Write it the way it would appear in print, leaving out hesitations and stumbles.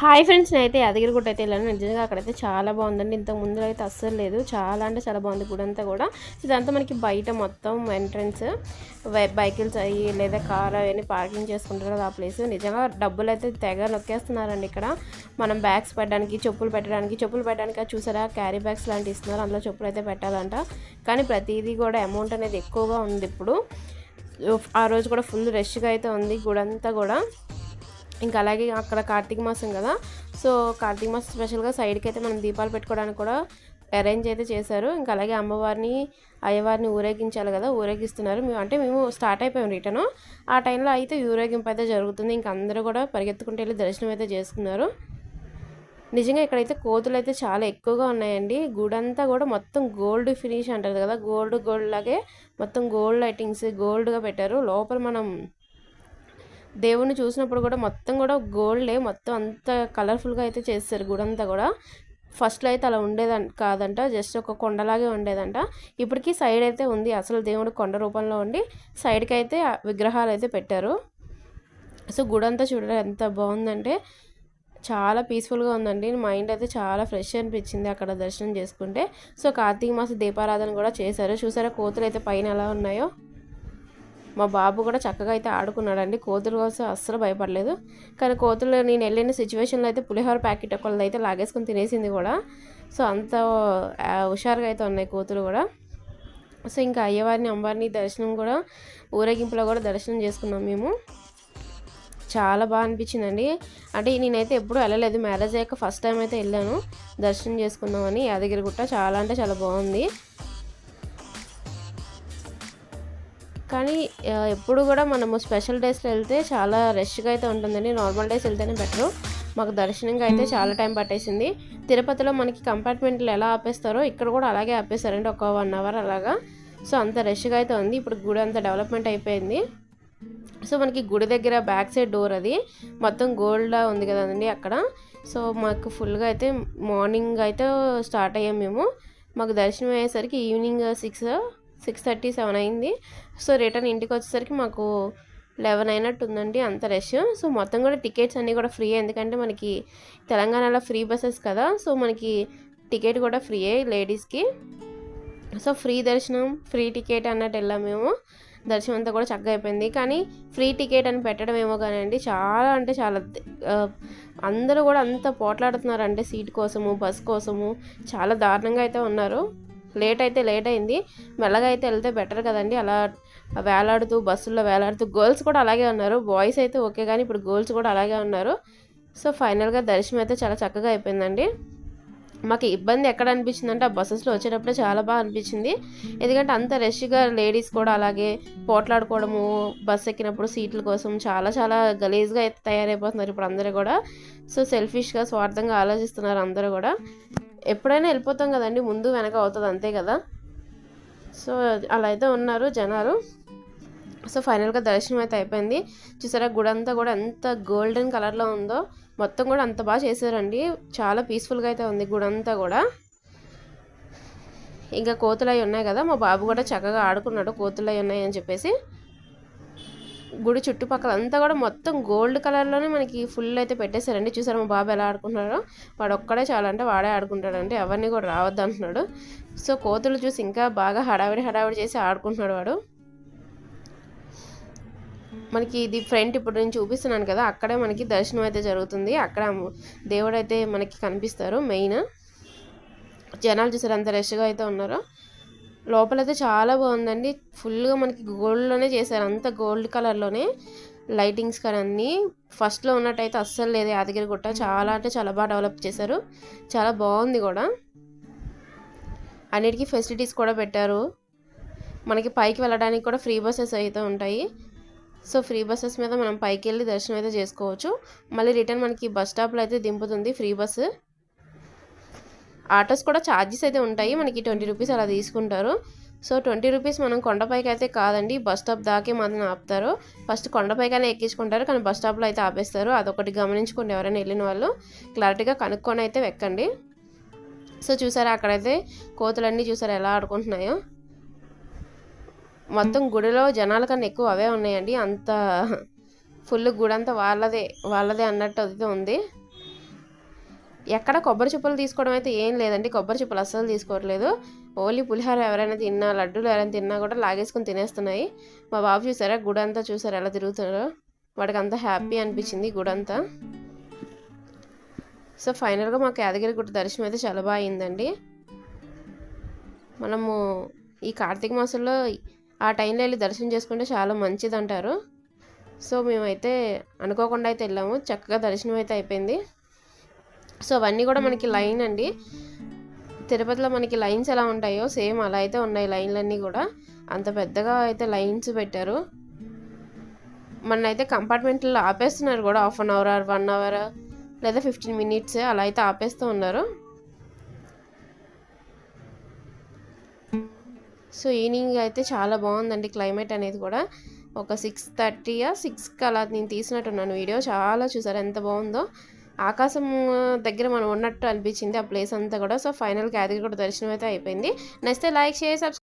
Hi friends, నేనైతే యాదగిరిగుట్ట అయితే వెళ్ళాను. నిజంగా అక్కడైతే చాలా బాగుందండి. ఇంతకు ముందు అయితే అస్సలు లేదు. చాలా అంటే చాలా బాగుంది గుడి అంతా కూడా. ఇదంతా మనకి బయట మొత్తం ఎంట్రన్స్ బైకులు అయ్యి లేదా కార్ అవన్నీ పార్కింగ్ చేసుకుంటారు కదా ఆ ప్లేస్. నిజంగా డబ్బులు అయితే తెగ నొక్కేస్తున్నారండి ఇక్కడ. మనం బ్యాగ్స్ పెట్టడానికి, చెప్పులు పెట్టడానికి అది చూసారా, క్యారీ బ్యాగ్స్ లాంటివి ఇస్తున్నారు. అందులో చెప్పులు అయితే పెట్టాలంట. కానీ ప్రతిదీ కూడా అమౌంట్ అనేది ఎక్కువగా ఉంది ఇప్పుడు. ఆ రోజు కూడా ఫుల్ రష్గా అయితే ఉంది గుడి అంతా కూడా. ఇంకా అలాగే అక్కడ కార్తీక మాసం కదా, సో కార్తీక మాసం స్పెషల్గా సైడ్కి అయితే మనం దీపాలు పెట్టుకోవడానికి కూడా అరేంజ్ అయితే చేశారు. ఇంకా అలాగే అమ్మవారిని అయ్యవారిని ఊరేగించాలి కదా, ఊరేగిస్తున్నారు. మేము స్టార్ట్ అయిపోయాం రిటర్న్. ఆ టైంలో అయితే ఊరేగింపు అయితే జరుగుతుంది. ఇంకా అందరూ కూడా పరిగెత్తుకుంటూ వెళ్ళి దర్శనం అయితే చేసుకున్నారు. నిజంగా ఇక్కడైతే కోతులు అయితే చాలా ఎక్కువగా ఉన్నాయండి. గుడంతా కూడా మొత్తం గోల్డ్ ఫినిష్ అంటారు కదా, గోల్డ్ లాగే మొత్తం గోల్డ్ లైటింగ్స్ గోల్డ్గా పెట్టారు. లోపల మనం దేవుణ్ణి చూసినప్పుడు కూడా మొత్తం కూడా గోల్డే, మొత్తం అంత కలర్ఫుల్గా అయితే చేస్తారు గుడంతా కూడా. ఫస్ట్లో అయితే అలా కాదంట, జస్ట్ ఒక కొండలాగే ఉండేదంట. ఇప్పటికీ సైడ్ అయితే ఉంది, అసలు దేవుడు కొండ రూపంలో ఉండి సైడ్కి అయితే విగ్రహాలు అయితే పెట్టారు. సో గుడంతా చూడడం ఎంత బాగుందంటే చాలా పీస్ఫుల్గా ఉందండి. మైండ్ అయితే చాలా ఫ్రెష్ అనిపించింది అక్కడ దర్శనం చేసుకుంటే. సో కార్తీక మాస దీపారాధన కూడా చేశారు. చూసారా కోతులు అయితే పైన ఎలా ఉన్నాయో. మా బాబు కూడా చక్కగా అయితే ఆడుకున్నాడండి. కోతుల కోసం అస్సలు భయపడలేదు. కానీ కోతులు నేను వెళ్ళిన సిచ్యువేషన్లో అయితే పులిహోర ప్యాకెట్ ఒకళ్ళది అయితే లాగేసుకొని తినేసింది కూడా. సో అంత హుషారుగా అయితే ఉన్నాయి కోతులు కూడా. సో ఇంకా అయ్యవారిని అమ్మవారిని దర్శనం కూడా ఊరేగింపులో కూడా దర్శనం చేసుకున్నాం మేము. చాలా బాగా అనిపించిందండి. అంటే నేనైతే ఎప్పుడూ వెళ్ళలేదు, మ్యారేజ్ అయ్యాక ఫస్ట్ టైం అయితే వెళ్ళాను దర్శనం చేసుకుందామని. యాదగిరిగుట్ట చాలా అంటే చాలా బాగుంది. కానీ ఎప్పుడు కూడా మనము స్పెషల్ డేస్లో వెళ్తే చాలా రష్గా అయితే ఉంటుందండి. నార్మల్ డేస్ వెళ్తేనే బెటరు. మాకు దర్శనంగా అయితే చాలా టైం పట్టేసింది. తిరుపతిలో మనకి కంపార్ట్మెంట్లు ఎలా ఆపేస్తారో ఇక్కడ కూడా అలాగే ఆపేస్తారండి, ఒక 1 అవర్ అలాగా. సో అంత రష్గా అయితే ఉంది. ఇప్పుడు గుడి అంత డెవలప్మెంట్ అయిపోయింది. సో మనకి గుడి దగ్గర బ్యాక్ సైడ్ డోర్ అది మొత్తం గోల్డ్లా ఉంది కదండి అక్కడ. సో మాకు ఫుల్గా అయితే మార్నింగ్ అయితే స్టార్ట్ అయ్యాం మేము. మాకు దర్శనం అయ్యేసరికి ఈవినింగ్ 6:30, 7 అయింది. సో రిటర్న్ ఇంటికి వచ్చేసరికి మాకు 11 అయినట్టు ఉందండి, అంత రష్. సో మొత్తం కూడా టికెట్స్ అన్నీ కూడా ఫ్రీ, ఎందుకంటే మనకి తెలంగాణలో ఫ్రీ బస్సెస్ కదా. సో మనకి టికెట్ కూడా ఫ్రీయే లేడీస్కి. సో ఫ్రీ దర్శనం ఫ్రీ టికెట్ అన్నట్టు వెళ్ళాం మేము. దర్శనం అంతా కూడా చక్కగా అయిపోయింది. కానీ ఫ్రీ టికెట్ అని పెట్టడం ఏమో కానీ అండి, చాలా అంటే చాలా అందరూ కూడా అంత పోట్లాడుతున్నారు అంటే సీట్ కోసము, బస్ కోసము. చాలా దారుణంగా అయితే ఉన్నారు. లేట్ అయింది. మెల్లగా అయితే వెళ్తే బెటర్ కదండి. అలా వేలాడుతూ బస్సుల్లో వేలాడుతూ గర్ల్స్ కూడా అలాగే ఉన్నారు. బాయ్స్ అయితే ఓకే, కానీ ఇప్పుడు గర్ల్స్ కూడా అలాగే ఉన్నారు. సో ఫైనల్గా దర్శనం అయితే చాలా చక్కగా అయిపోయిందండి. మాకు ఇబ్బంది ఎక్కడ అనిపించింది అంటే ఆ బస్సెస్లో వచ్చేటప్పుడే చాలా బాగా అనిపించింది. ఎందుకంటే అంత రష్గా లేడీస్ కూడా అలాగే పోట్లాడుకోవడము, బస్సు ఎక్కినప్పుడు సీట్ల కోసం చాలా చాలా గలీజ్గా అయితే తయారైపోతున్నారు ఇప్పుడు అందరూ కూడా. సో సెల్ఫిష్గా స్వార్థంగా ఆలోచిస్తున్నారు అందరూ కూడా. ఎప్పుడైనా వెళ్ళిపోతాం కదండి, ముందు వెనక అవుతుంది అంతే కదా. సో అలా అయితే ఉన్నారు జనాలు. సో ఫైనల్గా దర్శనం అయితే అయిపోయింది. చూసారా గుడి అంతా కూడా ఎంత గోల్డెన్ కలర్లో ఉందో, మొత్తం కూడా అంత బాగా చేశారండి. చాలా పీస్ఫుల్గా అయితే ఉంది గుడి అంతా కూడా. ఇంకా కోతులు అవి ఉన్నాయి కదా, మా బాబు కూడా చక్కగా ఆడుకున్నాడు కోతులు అవి ఉన్నాయి అని చెప్పేసి. గుడి చుట్టుపక్కల అంతా కూడా మొత్తం గోల్డ్ కలర్లోనే మనకి ఫుల్ అయితే పెట్టేశారండి. చూసారు మా బాబు ఎలా ఆడుకుంటున్నాడో. వాడు ఒక్కడే చాలా అంటే వాడే ఆడుకుంటాడండి, ఎవరిని కూడా రావద్దు అంటున్నాడు. సో కోతులు చూసి ఇంకా బాగా హడావిడి చేసి ఆడుకుంటున్నాడు వాడు. మనకి ఇది ఫ్రంట్ ఇప్పుడు నేను చూపిస్తున్నాను కదా, అక్కడే మనకి దర్శనం అయితే జరుగుతుంది. అక్కడ దేవుడు అయితే మనకి కనిపిస్తారు. మెయిన్ జనాలు చూసారు అంత రష్గా అయితే ఉన్నారు. లోపలైతే చాలా బాగుందండి. ఫుల్గా మనకి గోల్డ్లోనే చేశారు, అంత గోల్డ్ కలర్లోనే లైటింగ్స్ కానీ అన్నీ. ఫస్ట్లో ఉన్నట్టయితే అస్సలు లేదు యాదగిరిగుట్ట. చాలా అంటే చాలా బాగా డెవలప్ చేశారు, చాలా బాగుంది కూడా. అన్నిటికీ ఫెసిలిటీస్ కూడా పెట్టారు. మనకి పైకి వెళ్ళడానికి కూడా ఫ్రీ బస్సెస్ అయితే ఉంటాయి. సో ఫ్రీ బస్సెస్ మీద మనం పైకి వెళ్ళి దర్శనం అయితే చేసుకోవచ్చు. మళ్ళీ రిటర్న్ మనకి బస్ స్టాప్లో అయితే దింపుతుంది ఫ్రీ బస్సు. ఆటోస్ కూడా ఛార్జెస్ అయితే ఉంటాయి, మనకి 20 రూపీస్ అలా తీసుకుంటారు. సో 20 రూపీస్ మనం కొండపైకి అయితే కాదండి, బస్ స్టాప్ దాకే మాత్రం ఆపుతారు. ఫస్ట్ కొండపైకైనా ఎక్కించుకుంటారు, కానీ బస్ స్టాప్లో అయితే ఆపేస్తారు. అదొకటి గమనించుకోండి, ఎవరైనా వెళ్ళిన వాళ్ళు క్లారిటీగా కనుక్కొని అయితే ఎక్కండి. సో చూసారా అక్కడైతే కోతులన్నీ చూసారా ఎలా ఆడుకుంటున్నాయో. మొత్తం గుడిలో జనాల కన్నా ఎక్కువ అవే ఉన్నాయండి. అంత ఫుల్ గుడి అంతా వాళ్ళదే అన్నట్టు అయితే ఉంది. ఎక్కడ కొబ్బరి చిప్పలు తీసుకోవడం అయితే ఏం లేదండి, కొబ్బరి చిప్పలు అస్సలు తీసుకోవట్లేదు. ఓన్లీ పులిహోర ఎవరైనా తిన్నా, లడ్డూలు ఎవరైనా తిన్నా కూడా లాగేసుకొని తినేస్తున్నాయి. మా బాబు చూసారా గుడంతా చూసారా ఎలా తిరుగుతున్నారో, వాడికి అంతా హ్యాపీ అనిపించింది గుడంతా. సో ఫైనల్గా మాకు యాదగిరిగుట్ట దర్శనం అయితే చాలా బాగా అయిందండి. మనము ఈ కార్తీక మాసంలో ఆ టైంలో వెళ్ళి దర్శనం చేసుకుంటే చాలా మంచిది అంటారు. సో మేమైతే అనుకోకుండా అయితే వెళ్ళాము, చక్కగా దర్శనం అయితే అయిపోయింది. సో అవన్నీ కూడా మనకి లైన్ అండి, తిరుపతిలో మనకి లైన్స్ ఎలా ఉంటాయో సేమ్ అలా అయితే ఉన్నాయి లైన్లన్నీ కూడా. అంత పెద్దగా అయితే లైన్స్ పెట్టారు. మనైతే కంపార్ట్మెంట్లో ఆపేస్తున్నారు కూడా, హాఫ్ అన్ అవర్ 1 అవర్ లేదా 15 మినిట్స్ అలా అయితే ఆపేస్తూ ఉన్నారు. సో ఈవినింగ్ అయితే చాలా బాగుందండి క్లైమేట్ అనేది కూడా. ఒక 6:30 6కి అలా నేను తీసినట్టున్నాను వీడియో. చాలా చూసారు ఎంత బాగుందో, ఆకాశం దగ్గర మనం ఉన్నట్టు అనిపించింది ఆ ప్లేస్ అంతా కూడా. సో ఫైనల్గా యాదగిరిగుట్ట దర్శనం అయితే అయిపోయింది. నచ్చితే లైక్, షేర్, సబ్స్క్రైబ్.